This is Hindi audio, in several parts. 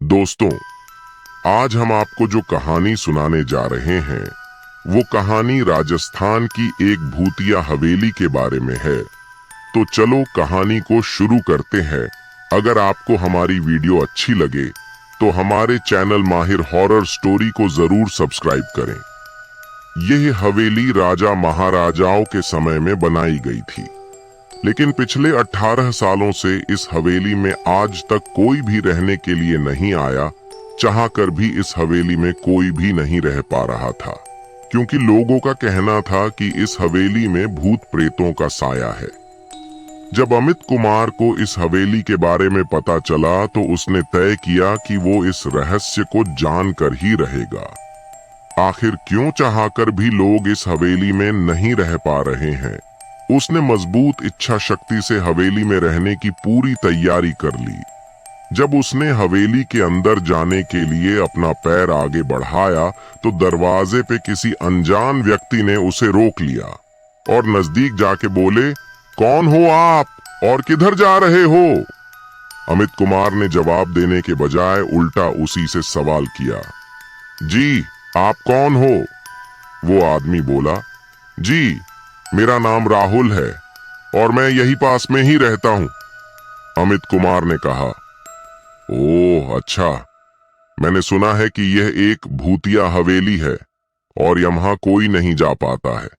दोस्तों, आज हम आपको जो कहानी सुनाने जा रहे हैं वो कहानी राजस्थान की एक भूतिया हवेली के बारे में है। तो चलो कहानी को शुरू करते हैं। अगर आपको हमारी वीडियो अच्छी लगे तो हमारे चैनल माहिर हॉरर स्टोरी को जरूर सब्सक्राइब करें। यह हवेली राजा महाराजाओं के समय में बनाई गई थी, लेकिन पिछले 18 सालों से इस हवेली में आज तक कोई भी रहने के लिए नहीं आया। चाहकर भी इस हवेली में कोई भी नहीं रह पा रहा था, क्योंकि लोगों का कहना था कि इस हवेली में भूत प्रेतों का साया है। जब अमित कुमार को इस हवेली के बारे में पता चला तो उसने तय किया कि वो इस रहस्य को जानकर ही रहेगा। आखिर क्यों चाहकर भी लोग इस हवेली में नहीं रह पा रहे हैं। उसने मजबूत इच्छा शक्ति से हवेली में रहने की पूरी तैयारी कर ली। जब उसने हवेली के अंदर जाने के लिए अपना पैर आगे बढ़ाया तो दरवाजे पे किसी अनजान व्यक्ति ने उसे रोक लिया और नजदीक जाके बोले, कौन हो आप और किधर जा रहे हो? अमित कुमार ने जवाब देने के बजाय उल्टा उसी से सवाल किया, जी आप कौन हो? वो आदमी बोला, जी मेरा नाम राहुल है और मैं यही पास में ही रहता हूं। अमित कुमार ने कहा, ओह अच्छा, मैंने सुना है कि यह एक भूतिया हवेली है और यहां कोई नहीं जा पाता है,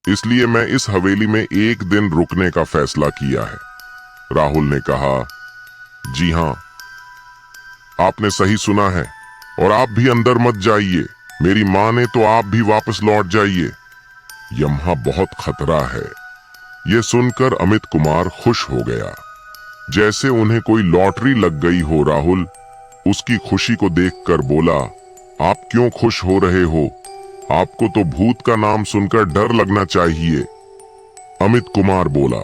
इसलिए मैं इस हवेली में एक दिन रुकने का फैसला किया है। राहुल ने कहा, जी हां, आपने सही सुना है और आप भी अंदर मत जाइए। मेरी मां ने तो आप भी वापस लौट जाइए, यहां बहुत खतरा है। यह सुनकर अमित कुमार खुश हो गया, जैसे उन्हें कोई लॉटरी लग गई हो। राहुल उसकी खुशी को देखकर बोला, आप क्यों खुश हो रहे हो? आपको तो भूत का नाम सुनकर डर लगना चाहिए। अमित कुमार बोला,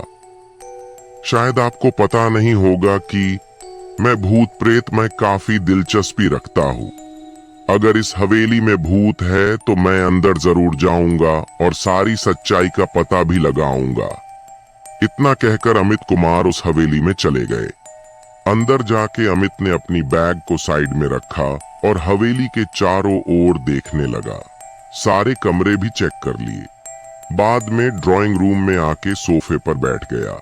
शायद आपको पता नहीं होगा कि मैं भूत प्रेत में काफी दिलचस्पी रखता हूं। अगर इस हवेली में भूत है तो मैं अंदर जरूर जाऊंगा और सारी सच्चाई का पता भी लगाऊंगा। इतना कहकर अमित कुमार उस हवेली में चले गए। अंदर जाके अमित ने अपनी बैग को साइड में रखा और हवेली के चारों ओर देखने लगा। सारे कमरे भी चेक कर लिए। बाद में ड्राइंग रूम में आके सोफे पर बैठ गया।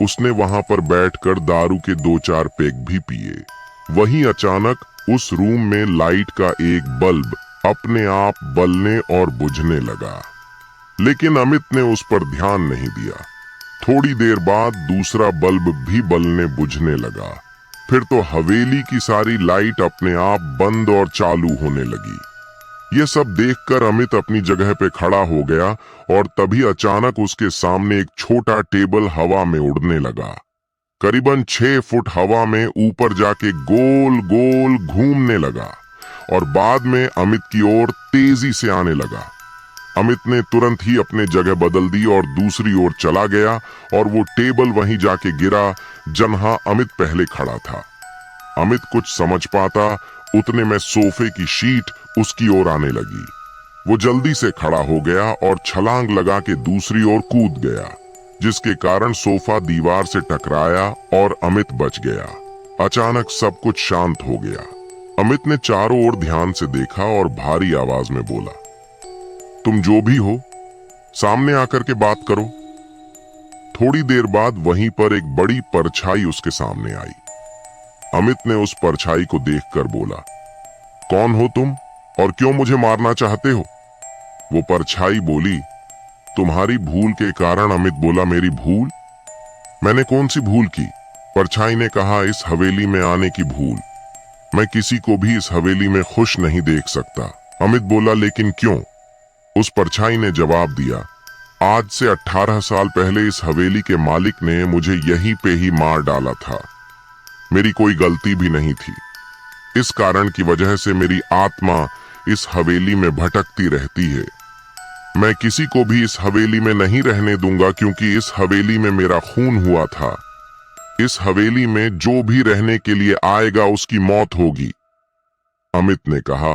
उसने वहां पर बैठकर दारू के 2-4 पेग भी पिए। वहीं अचानक उस रूम में लाइट का एक बल्ब अपने आप बलने और बुझने लगा, लेकिन अमित ने उस पर ध्यान नहीं दिया। थोड़ी देर बाद दूसरा बल्ब भी बलने बुझने लगा। फिर तो हवेली की सारी लाइट अपने आप बंद और चालू होने लगी। ये सब देखकर अमित अपनी जगह पे खड़ा हो गया और तभी अचानक उसके सामने एक छोटा टेबल हवा में उड़ने लगा। करीबन 6 फुट हवा में ऊपर जाके गोल गोल घूमने लगा और बाद में अमित की ओर तेजी से आने लगा। अमित ने तुरंत ही अपने जगह बदल दी और दूसरी ओर चला गया और वो टेबल वहीं जाके गिरा जहां अमित पहले खड़ा था। अमित कुछ समझ पाता उतने में सोफे की शीट उसकी ओर आने लगी। वो जल्दी से खड़ा हो गया और छलांग लगा के दूसरी ओर कूद गया, जिसके कारण सोफा दीवार से टकराया और अमित बच गया। अचानक सब कुछ शांत हो गया। अमित ने चारों ओर ध्यान से देखा और भारी आवाज में बोला, तुम जो भी हो सामने आकर के बात करो। थोड़ी देर बाद वहीं पर एक बड़ी परछाई उसके सामने आई। अमित ने उस परछाई को देखकर बोला, कौन हो तुम और क्यों मुझे मारना चाहते हो? वो परछाई बोली, तुम्हारी भूल के कारण। अमित बोला, मेरी भूल? मैंने कौन सी भूल की? परछाई ने कहा, इस हवेली में आने की भूल। मैं किसी को भी इस हवेली में खुश नहीं देख सकता। अमित बोला, लेकिन क्यों? उस परछाई ने जवाब दिया, आज से 18 साल पहले इस हवेली के मालिक ने मुझे यहीं पे ही मार डाला था। मेरी कोई गलती भी नहीं थी। इस कारण की वजह से मेरी आत्मा इस हवेली में भटकती रहती है। मैं किसी को भी इस हवेली में नहीं रहने दूंगा, क्योंकि इस हवेली में मेरा खून हुआ था। इस हवेली में जो भी रहने के लिए आएगा उसकी मौत होगी। अमित ने कहा,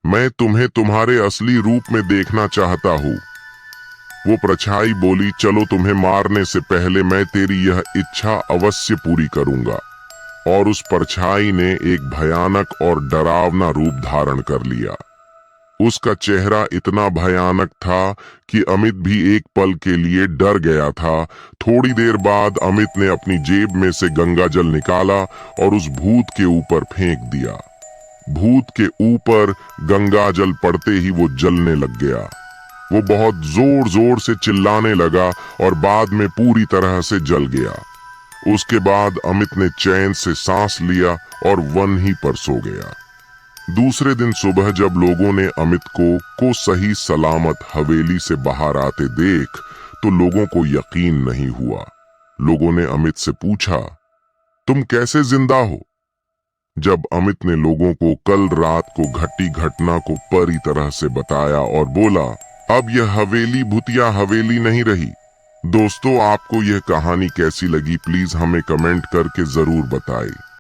मैं तुम्हें तुम्हारे असली रूप में देखना चाहता हूं। वो परछाई बोली, चलो तुम्हें मारने से पहले मैं तेरी यह इच्छा अवश्य पूरी करूंगा। और उस परछाई ने एक भयानक और डरावना रूप धारण कर लिया। उसका चेहरा इतना भयानक था कि अमित भी एक पल के लिए डर गया था। थोड़ी देर बाद अमित ने अपनी जेब में से गंगा जल निकाला और उस भूत के ऊपर फेंक दिया। भूत के ऊपर गंगा जल पड़ते ही वो जलने लग गया। वो बहुत जोर जोर से चिल्लाने लगा और बाद में पूरी तरह से जल गया। उसके बाद अमित ने चैन से सांस लिया और वहीं पर सो गया। दूसरे दिन सुबह जब लोगों ने अमित को सही सलामत हवेली से बाहर आते देख तो लोगों को यकीन नहीं हुआ। लोगों ने अमित से पूछा, तुम कैसे जिंदा हो? जब अमित ने लोगों को कल रात को घटी घटना को पूरी तरह से बताया और बोला, अब यह हवेली भूतिया हवेली नहीं रही। दोस्तों, आपको यह कहानी कैसी लगी प्लीज हमें कमेंट करके जरूर बताएं।